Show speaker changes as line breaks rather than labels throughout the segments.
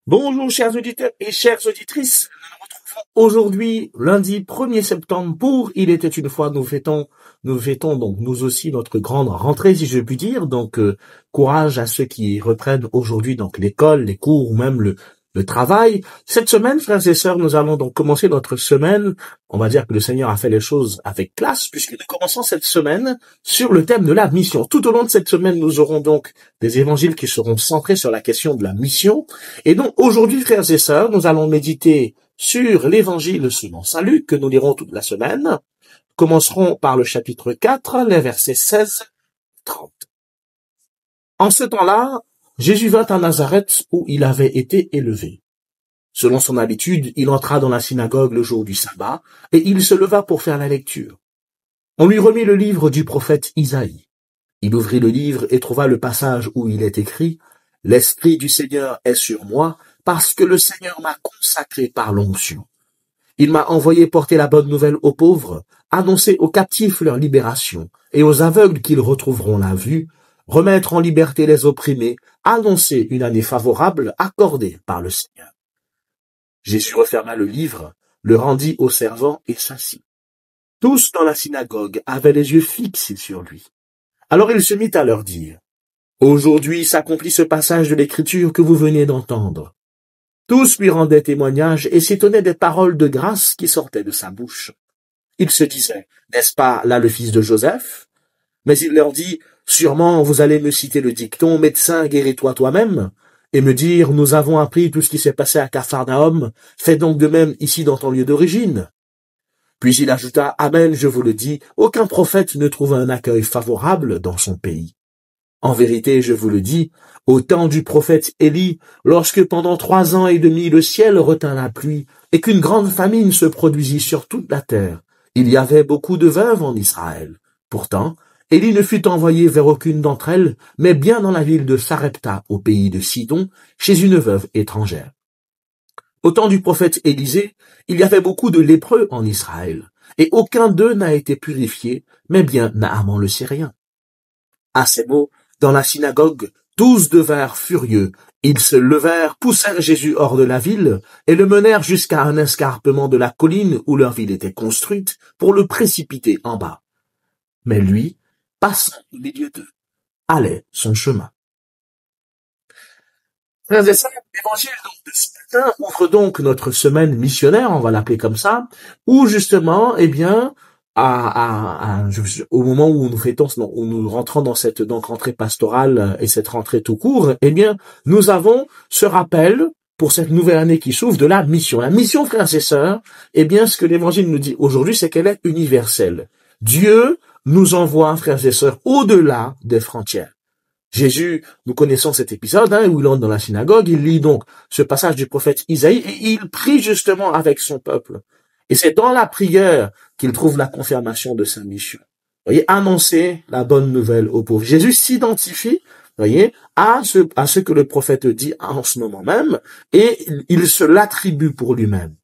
Bonjour chers auditeurs et chères auditrices. Aujourd'hui, lundi 1er septembre, pour Il était une fois, nous fêtons donc nous aussi notre grande rentrée, si je puis dire. Donc, courage à ceux qui reprennent aujourd'hui donc l'école, les cours ou même le travail. Cette semaine, frères et sœurs, nous allons donc commencer notre semaine. On va dire que le Seigneur a fait les choses avec classe, puisque nous commençons cette semaine sur le thème de la mission. Tout au long de cette semaine, nous aurons donc des évangiles qui seront centrés sur la question de la mission. Et donc, aujourd'hui, frères et sœurs, nous allons méditer sur l'évangile selon saint Luc, que nous lirons toute la semaine. Commencerons par le chapitre 4, les versets 16-30. En ce temps-là, Jésus vint à Nazareth où il avait été élevé. Selon son habitude, il entra dans la synagogue le jour du sabbat, et il se leva pour faire la lecture. On lui remit le livre du prophète Isaïe. Il ouvrit le livre et trouva le passage où il est écrit « L'Esprit du Seigneur est sur moi, parce que le Seigneur m'a consacré par l'onction. Il m'a envoyé porter la bonne nouvelle aux pauvres, annoncer aux captifs leur libération, et aux aveugles qu'ils retrouveront la vue, remettre en liberté les opprimés, annoncer une année favorable accordée par le Seigneur. » Jésus referma le livre, le rendit aux servants et s'assit. Tous dans la synagogue avaient les yeux fixés sur lui. Alors il se mit à leur dire « Aujourd'hui s'accomplit ce passage de l'Écriture que vous venez d'entendre. » Tous lui rendaient témoignage et s'étonnaient des paroles de grâce qui sortaient de sa bouche. Il se disait « N'est-ce pas là le fils de Joseph ?» Mais il leur dit « Sûrement vous allez me citer le dicton « Médecin, guéris-toi toi-même » et me dire « Nous avons appris tout ce qui s'est passé à Capharnaüm, fais donc de même ici dans ton lieu d'origine. » Puis il ajouta « Amen, je vous le dis, aucun prophète ne trouve un accueil favorable dans son pays. » En vérité, je vous le dis, au temps du prophète Élie, lorsque pendant 3 ans et demi le ciel retint la pluie et qu'une grande famine se produisit sur toute la terre, il y avait beaucoup de veuves en Israël. Pourtant, Élie ne fut envoyé vers aucune d'entre elles, mais bien dans la ville de Sarepta, au pays de Sidon, chez une veuve étrangère. Au temps du prophète Élisée, il y avait beaucoup de lépreux en Israël, et aucun d'eux n'a été purifié, mais bien Naaman le Syrien. À ces mots, dans la synagogue, tous devinrent furieux. Ils se levèrent, poussèrent Jésus hors de la ville et le menèrent jusqu'à un escarpement de la colline où leur ville était construite pour le précipiter en bas. Mais lui, passant au milieu d'eux, allait son chemin. Frères et sœurs, l'évangile de ce matin ouvre donc notre semaine missionnaire, on va l'appeler comme ça, où justement, au moment où nous fêtons, où nous rentrons dans cette donc rentrée pastorale et cette rentrée tout court, nous avons ce rappel pour cette nouvelle année qui s'ouvre de la mission. La mission, frères et sœurs, ce que l'évangile nous dit aujourd'hui, c'est qu'elle est universelle. Dieu nous envoie, frères et sœurs, au-delà des frontières. Jésus, nous connaissons cet épisode où il entre dans la synagogue, il lit donc ce passage du prophète Isaïe et il prie justement avec son peuple. Et c'est dans la prière qu'il trouve la confirmation de sa mission. Vous voyez, annoncer la bonne nouvelle aux pauvres. Jésus s'identifie, à ce que le prophète dit en ce moment même, et il se l'attribue pour lui-même.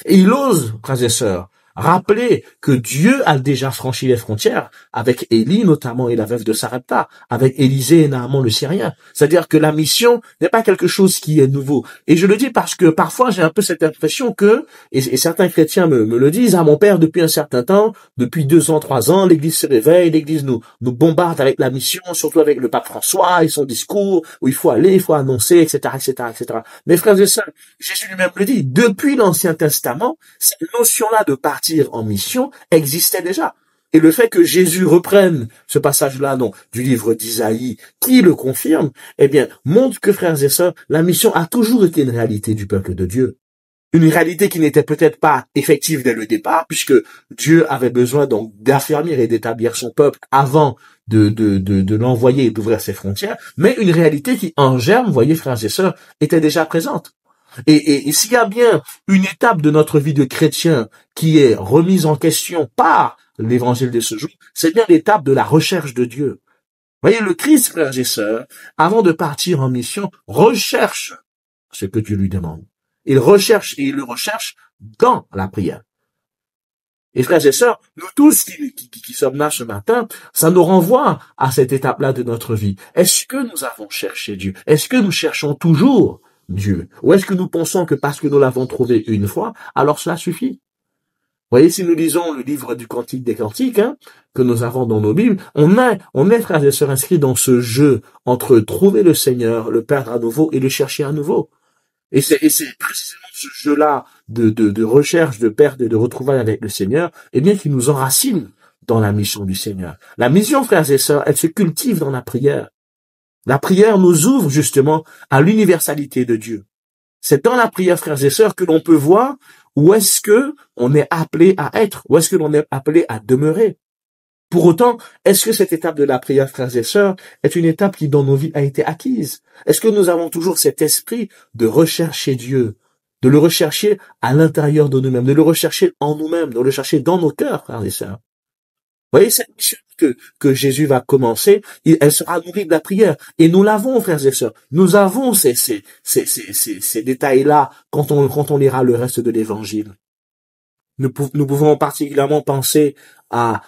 Et il ose, frères et sœurs, rappeler que Dieu a déjà franchi les frontières avec Élie notamment et la veuve de Sarepta, avec Élisée et Naaman le Syrien. C'est-à-dire que la mission n'est pas quelque chose qui est nouveau. Et je le dis parce que parfois j'ai un peu cette impression que, et certains chrétiens me le disent, mon père, depuis un certain temps, depuis 2 ans, 3 ans, l'église se réveille, l'église nous bombarde avec la mission, surtout avec le pape François et son discours où il faut aller, il faut annoncer, etc., etc., etc. Mais frères et sœurs, Jésus lui-même le dit, depuis l'Ancien Testament, cette notion-là de partir en mission existait déjà. Et le fait que Jésus reprenne ce passage-là du livre d'Isaïe, qui le confirme, montre que, frères et sœurs, la mission a toujours été une réalité du peuple de Dieu. Une réalité qui n'était peut-être pas effective dès le départ, puisque Dieu avait besoin donc d'affermir et d'établir son peuple avant de l'envoyer et d'ouvrir ses frontières, mais une réalité qui, en germe, voyez, frères et sœurs, était déjà présente. Et s'il y a bien une étape de notre vie de chrétien qui est remise en question par l'évangile de ce jour, c'est bien l'étape de la recherche de Dieu. Vous voyez, le Christ, frères et sœurs, avant de partir en mission, recherche ce que Dieu lui demande. Il recherche et il le recherche dans la prière. Et frères et sœurs, nous tous qui sommes là ce matin, ça nous renvoie à cette étape-là de notre vie. Est-ce que nous avons cherché Dieu? Est-ce que nous cherchons toujours Dieu? Ou est-ce que nous pensons que parce que nous l'avons trouvé une fois, alors cela suffit? Vous voyez, si nous lisons le livre du Cantique des Cantiques, que nous avons dans nos Bibles, on est, frères et sœurs, inscrits dans ce jeu entre trouver le Seigneur, le perdre à nouveau et le chercher à nouveau. Et c'est précisément ce jeu-là de recherche, de perte et de retrouvailles avec le Seigneur, eh bien, qui nous enracine dans la mission du Seigneur. La mission, frères et sœurs, elle se cultive dans la prière. La prière nous ouvre justement à l'universalité de Dieu. C'est dans la prière, frères et sœurs, que l'on peut voir où est-ce que on est appelé à être, où est-ce que l'on est appelé à demeurer. Pour autant, est-ce que cette étape de la prière, frères et sœurs, est une étape qui dans nos vies a été acquise? Est-ce que nous avons toujours cet esprit de rechercher Dieu, de le rechercher à l'intérieur de nous-mêmes, de le rechercher en nous-mêmes, de le chercher dans nos cœurs, frères et sœurs? Vous voyez, cette mission que Jésus va commencer, elle sera nourrie de la prière. Et nous l'avons, frères et sœurs. Nous avons ces détails-là quand on lira le reste de l'évangile. Nous pouvons particulièrement penser à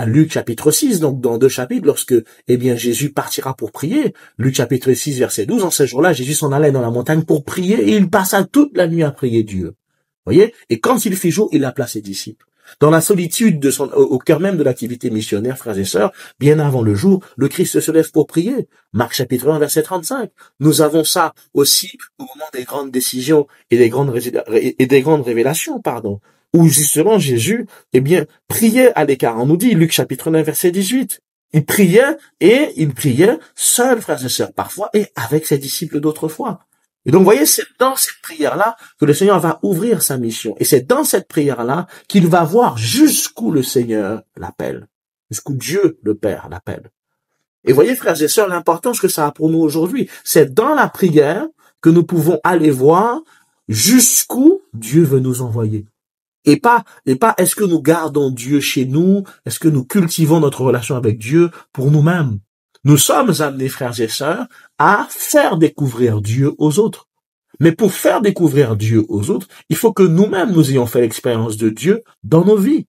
Luc chapitre 6, donc dans 2 chapitres, lorsque, eh bien, Jésus partira pour prier. Luc chapitre 6, verset 12, en ce jour-là, Jésus s'en allait dans la montagne pour prier et il passa toute la nuit à prier Dieu. Vous voyez? Et quand il fit jour, il appela ses disciples. Dans la solitude au cœur même de l'activité missionnaire, frères et sœurs, bien avant le jour, le Christ se lève pour prier. Marc chapitre 1, verset 35. Nous avons ça aussi au moment des grandes décisions et des grandes révélations, où justement Jésus, eh bien, priait à l'écart. On nous dit, Luc chapitre 9, verset 18. Il priait seul, frères et sœurs, parfois, et avec ses disciples d'autres fois. Et donc, vous voyez, c'est dans cette prière-là que le Seigneur va ouvrir sa mission. Et c'est dans cette prière-là qu'il va voir jusqu'où le Seigneur l'appelle. Jusqu'où Dieu, le Père, l'appelle. Et voyez, frères et sœurs, l'importance que ça a pour nous aujourd'hui. C'est dans la prière que nous pouvons aller voir jusqu'où Dieu veut nous envoyer. Et pas, est-ce que nous gardons Dieu chez nous? Est-ce que nous cultivons notre relation avec Dieu pour nous-mêmes? Nous sommes amenés, frères et sœurs, à faire découvrir Dieu aux autres. Mais pour faire découvrir Dieu aux autres, il faut que nous-mêmes nous ayons fait l'expérience de Dieu dans nos vies.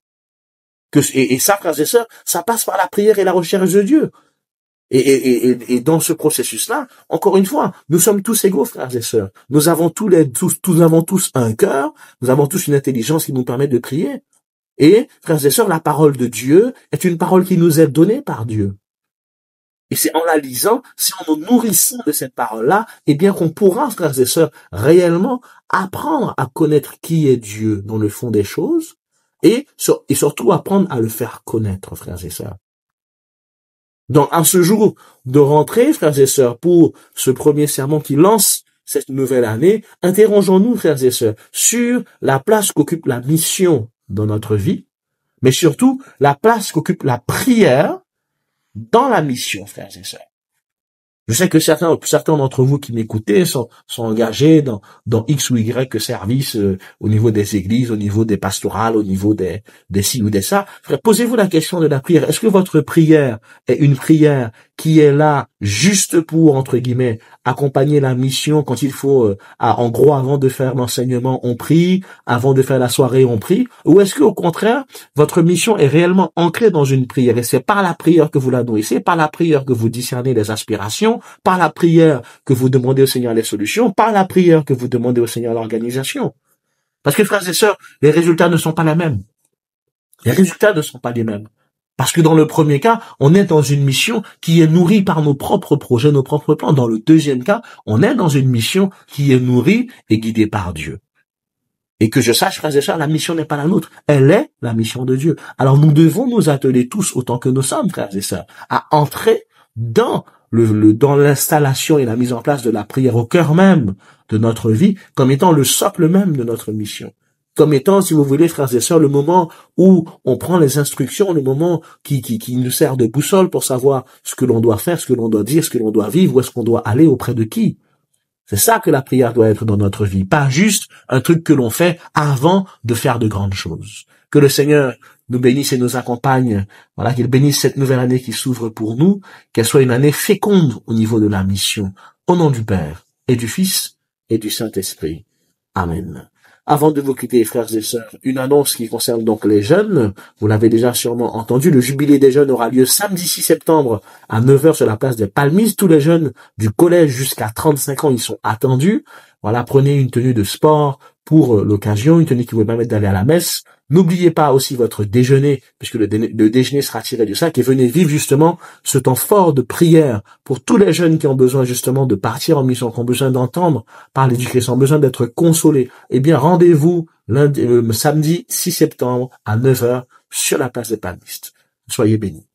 Et ça, frères et sœurs, ça passe par la prière et la recherche de Dieu. Et dans ce processus-là, encore une fois, nous sommes tous égaux, frères et sœurs. Nous avons tous un cœur, nous avons tous une intelligence qui nous permet de prier. Et, frères et sœurs, la parole de Dieu est une parole qui nous est donnée par Dieu. Et c'est en la lisant, c'est en nous nourrissant de cette parole-là, eh bien qu'on pourra, frères et sœurs, réellement apprendre à connaître qui est Dieu dans le fond des choses et surtout apprendre à le faire connaître, frères et sœurs. Donc, à ce jour de rentrée, frères et sœurs, pour ce premier sermon qui lance cette nouvelle année, interrogeons-nous, frères et sœurs, sur la place qu'occupe la mission dans notre vie, mais surtout la place qu'occupe la prière dans la mission, frères et sœurs. Je sais que certains d'entre vous qui m'écoutez sont engagés dans X ou Y services au niveau des églises, au niveau des pastorales, au niveau des ci ou des ça. Frère, posez-vous la question de la prière. Est-ce que votre prière est une prière qui est là juste pour, entre guillemets, accompagner la mission quand il faut, en gros, avant de faire l'enseignement, on prie, avant de faire la soirée, on prie, ou est-ce que, au contraire, votre mission est réellement ancrée dans une prière et c'est par la prière que vous la nourrissez, par la prière que vous discernez les aspirations, par la prière que vous demandez au Seigneur les solutions, par la prière que vous demandez au Seigneur l'organisation. Parce que, frères et sœurs, les résultats ne sont pas les mêmes. Les résultats ne sont pas les mêmes. Parce que dans le premier cas, on est dans une mission qui est nourrie par nos propres projets, nos propres plans. Dans le deuxième cas, on est dans une mission qui est nourrie et guidée par Dieu. Et que je sache, frères et sœurs, la mission n'est pas la nôtre. Elle est la mission de Dieu. Alors nous devons nous atteler tous, autant que nous sommes, frères et sœurs, à entrer dans l'installation et la mise en place de la prière au cœur même de notre vie, comme étant le socle même de notre mission. Comme étant, si vous voulez, frères et sœurs, le moment où on prend les instructions, le moment qui nous sert de boussole pour savoir ce que l'on doit faire, ce que l'on doit dire, ce que l'on doit vivre, où est-ce qu'on doit aller, auprès de qui. C'est ça que la prière doit être dans notre vie, pas juste un truc que l'on fait avant de faire de grandes choses. Que le Seigneur nous bénisse et nous accompagne, voilà, qu'il bénisse cette nouvelle année qui s'ouvre pour nous, qu'elle soit une année féconde au niveau de la mission, au nom du Père et du Fils et du Saint-Esprit. Amen. Avant de vous quitter, frères et sœurs, une annonce qui concerne donc les jeunes. Vous l'avez déjà sûrement entendu, le jubilé des jeunes aura lieu samedi 6 septembre à 9h sur la place des Palmises. Tous les jeunes du collège jusqu'à 35 ans, ils sont attendus. Voilà, prenez une tenue de sport pour l'occasion, une tenue qui vous permet d'aller à la messe. N'oubliez pas aussi votre déjeuner, puisque le déjeuner sera tiré du sac, et venez vivre justement ce temps fort de prière pour tous les jeunes qui ont besoin justement de partir en mission, qui ont besoin d'entendre parler du Christ, qui ont besoin d'être consolés. Eh bien, rendez-vous samedi 6 septembre à 9 heures sur la place des Palmistes. Soyez bénis.